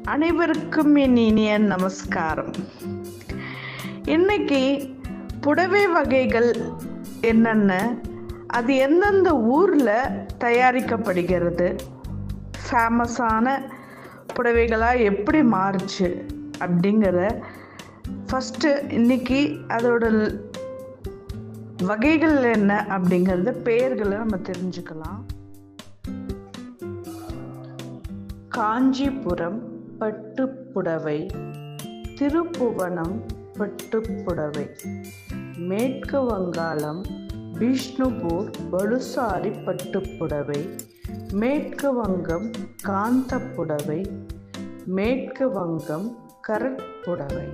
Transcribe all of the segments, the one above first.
அனைவருக்கும் என் இனிய நமஸ்காரம். இன்னைக்கு புடவை வகைகள் என்னென்ன, அது எந்தெந்த ஊரில் தயாரிக்கப்படுகிறது, ஃபேமஸான புடவைகளாக எப்படி மாறுச்சு அப்படிங்கிற ஃபஸ்ட்டு இன்னைக்கு அதோட வகைகள் என்ன அப்படிங்கிறத பெயர்களை நம்ம தெரிஞ்சுக்கலாம். காஞ்சிபுரம் பட்டுப்புடவை, திருப்புவனம் பட்டுப்புடவை, மேற்கு வங்காளம் பிஷ்ணுபூர் பலுசாரி பட்டுப்புடவை, மேற்கு வங்கம் காந்தப்புடவை, மேற்கு வங்கம் கரட்புடவை,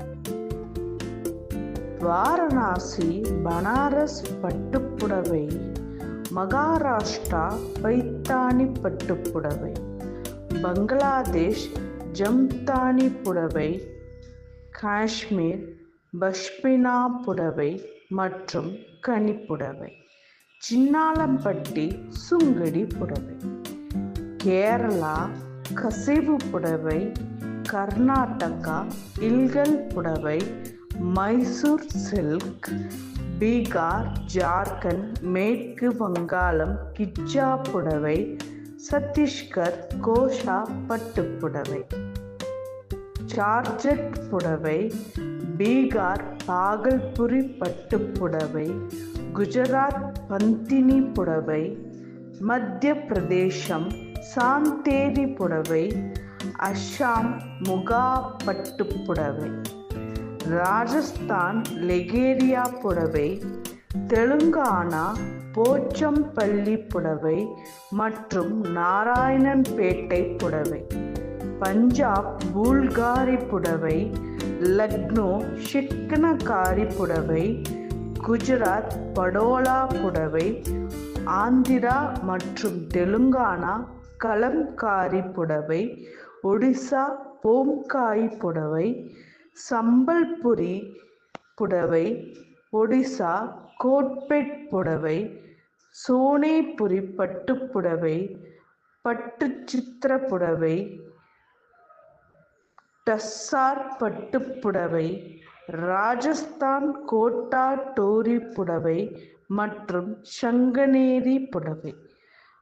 வாரணாசி பனாரஸ் பட்டுப்புடவை, மகாராஷ்டிரா பைத்தானி பட்டுப்புடவை, பங்களாதேஷ் ஜம்தானி புடவை, காஷ்மீர் பஷ்மினா புடவை மற்றும் கனிப்புடவை, சின்னாளம்பட்டி சுங்கடி புடவை, கேரளா கசிவு புடவை, கர்நாடகா இல்கல் புடவை, மைசூர் சில்க், பீகார் ஜார்க்கண்ட் மேற்கு வங்காளம் கிச்சா புடவை, சத்தீஸ்கர் கோஷா பட்டுப்புடவை, சார்ஜட் புடவை, பீகார் பாகல்புரி பட்டுப்புடவை, குஜராத் பந்தினி புடவை, மத்திய பிரதேசம் சாந்தேரி புடவை, அஸ்ஸாம் முகா பட்டுப்புடவை, ராஜஸ்தான் லெகேரியா புடவை, தெலுங்கானா போச்சம்பள்ளி புடவை மற்றும் நாராயணன்பேட்டை புடவை, பஞ்சாப் பூல்காரி புடவை, லக்னோ ஷிக்கனகாரி புடவை, குஜராத் படோலா புடவை, ஆந்திரா மற்றும் தெலுங்கானா கலம்காரி புடவை, ஒடிசா போம்காய் புடவை, சம்பல்புரி புடவை, ஒடிசா கோட்பெட் புடவை, சோனேபுரி பட்டுப்புடவை, பட்டு சித்திர புடவை, டஸ்ஸார் பட்டுப்புடவை, ராஜஸ்தான் கோட்டா டோரி புடவை மற்றும் சங்கனேரி புடவை,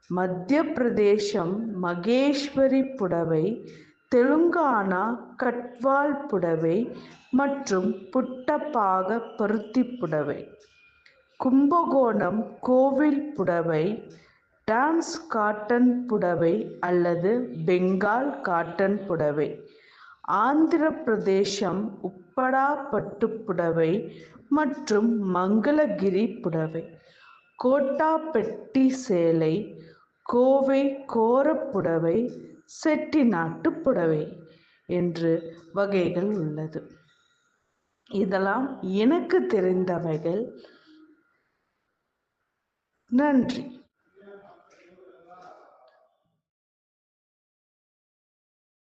மத்திய பிரதேசம் மகேஸ்வரி புடவை, தெலுங்கானா கட்வால் புடவை மற்றும் புட்டபாக பருத்தி புடவை, கும்பகோணம் கோவில் புடவை, டான்ஸ் காட்டன் புடவை அல்லது பெங்கால் காட்டன் புடவை, ஆந்திர பிரதேசம் உப்படா பட்டுப்புடவை மற்றும் மங்களகிரி புடவை, கோட்டாப்பட்டி சேலை, கோவை கோரப்புடவை, செட்டிநாட்டு புடவை என்று வகைகள் உள்ளது. இதெல்லாம் எனக்கு தெரிந்தவைகள். நன்றி.